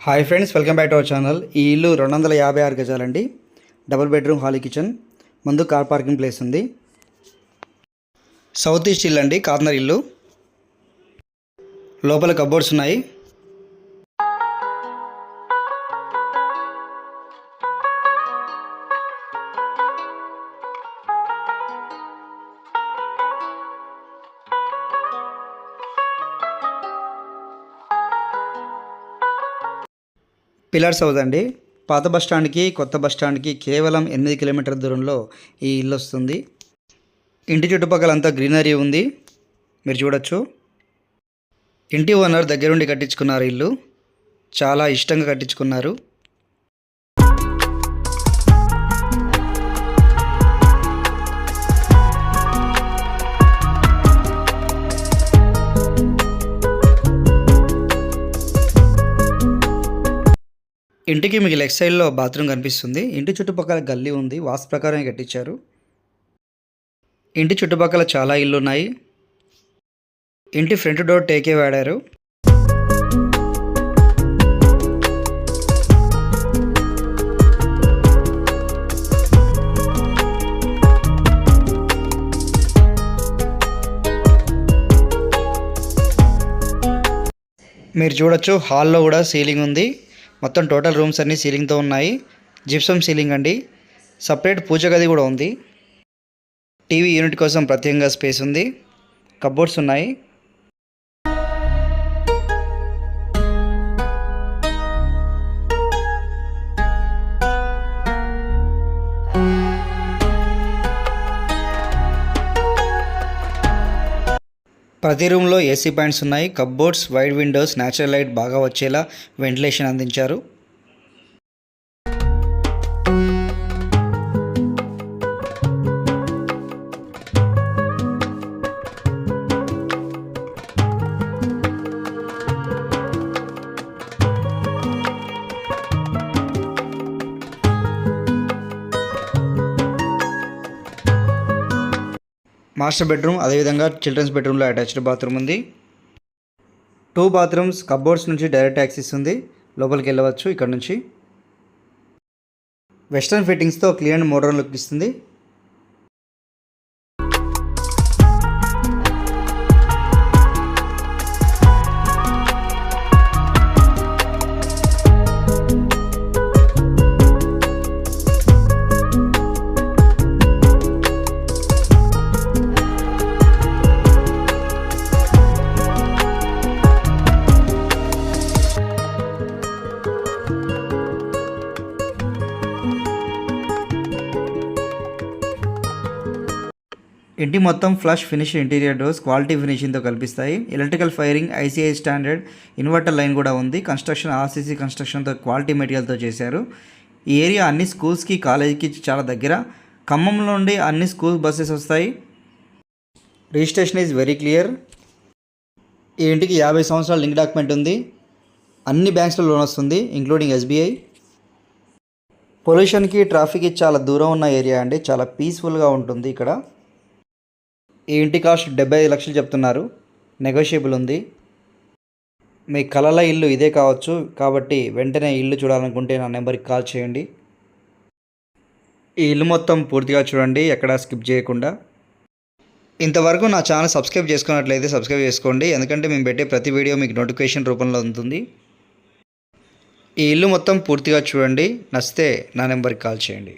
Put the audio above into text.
Hi friends, welcome back to our channel. ఈ ఇల్లు 256 గజాలండి. Double bedroom, holly kitchen, ముందు car parking place ఉంది. South east ఇల్లు అండి, కార్నర్ ఇల్లు. లోపల కబోర్డ్స్ ఉన్నాయి. పిల్లర్స్ హౌస్ అండి. పాత బస్టాండ్కి కొత్త బస్టాండ్కి కేవలం 8 కిలోమీటర్ల దూరంలో ఈ ఇల్లు వస్తుంది. ఇంటి చుట్టుపక్కల అంతా గ్రీనరీ ఉంది, మీరు చూడొచ్చు. ఇంటి ఓనర్ దగ్గరుండి కట్టించుకున్నారు ఇల్లు, చాలా ఇష్టంగా కట్టించుకున్నారు. ఇంటికి మీకు లెఫ్ట్ సైడ్లో బాత్రూమ్ కనిపిస్తుంది. ఇంటి చుట్టుపక్కల గల్లీ ఉంది, వాస్తు ప్రకారం కట్టించారు. ఇంటి చుట్టుపక్కల చాలా ఇల్లు ఉన్నాయి. ఇంటి ఫ్రంట్ డోర్ టేకే వాడారు. మీరు చూడొచ్చు, హాల్లో కూడా సీలింగ్ ఉంది. మొత్తం టోటల్ రూమ్స్ అన్నీ సీలింగ్తో ఉన్నాయి. జిప్సమ్ సీలింగ్ అండి. సపరేట్ పూజ గది కూడా ఉంది. టీవీ యూనిట్ కోసం ప్రత్యేకంగా స్పేస్ ఉంది. కబోర్డ్స్ ఉన్నాయి. ప్రతి రూమ్లో ఏసీ పాయింట్స్ ఉన్నాయి. Cupboards, wide windows, natural light బాగా వచ్చేలా వెంటిలేషన్ అందించారు. మాస్టర్ బెడ్రూమ్, అదేవిధంగా చిల్డ్రన్స్ బెడ్రూమ్లో అటాచ్డ్ బాత్రూమ్ ఉంది. 2 బాత్రూమ్స్. కబోర్డ్స్ నుంచి డైరెక్ట్ యాక్సెస్ ఉంది, లోపలికి వెళ్ళవచ్చు. ఇక్కడ నుంచి వెస్ట్రన్ ఫిట్టింగ్స్తో క్లీన్ అండ్ మోడర్న్ లుక్ ఇస్తుంది. ఇంటి మొత్తం flush finish interior doors quality ఫినిషింగ్తో కల్పిస్తాయి. Electrical wiring, ICI standard inverter line కూడా ఉంది. కన్స్ట్రక్షన్ ఆర్సీసీ కన్స్ట్రక్షన్తో క్వాలిటీ మెటీరియల్తో చేశారు. ఈ ఏరియా అన్ని స్కూల్స్కి, కాలేజీకి చాలా దగ్గర. ఖమ్మం నుండి అన్ని స్కూల్ బస్సెస్ వస్తాయి. Registration is very clear. ఈ ఇంటికి 50 సంవత్సరాల లింక్ డాక్యుమెంట్ ఉంది. అన్ని బ్యాంక్స్లో లోన్ వస్తుంది, ఇంక్లూడింగ్ ఎస్బీఐ. పొల్యూషన్కి, ట్రాఫిక్కి చాలా దూరం ఉన్న ఏరియా అండి. చాలా పీస్ఫుల్గా ఉంటుంది ఇక్కడ. ఈ ఇంటి కాస్ట్ 75 లక్షలు చెప్తున్నారు, నెగోషియబుల్ ఉంది. మీ కలల ఇల్లు ఇదే కావచ్చు, కాబట్టి వెంటనే ఇల్లు చూడాలనుకుంటే నా నెంబర్కి కాల్ చేయండి. ఈ ఇల్లు మొత్తం పూర్తిగా చూడండి, ఎక్కడా స్కిప్ చేయకుండా. ఇంతవరకు నా ఛానల్ సబ్స్క్రైబ్ చేసుకున్నట్లయితే సబ్స్క్రైబ్ చేసుకోండి, ఎందుకంటే మేము పెట్టే ప్రతి వీడియో మీకు నోటిఫికేషన్ రూపంలో ఉంటుంది. ఈ ఇల్లు మొత్తం పూర్తిగా చూడండి, నచ్చితే నా నెంబర్కి కాల్ చేయండి.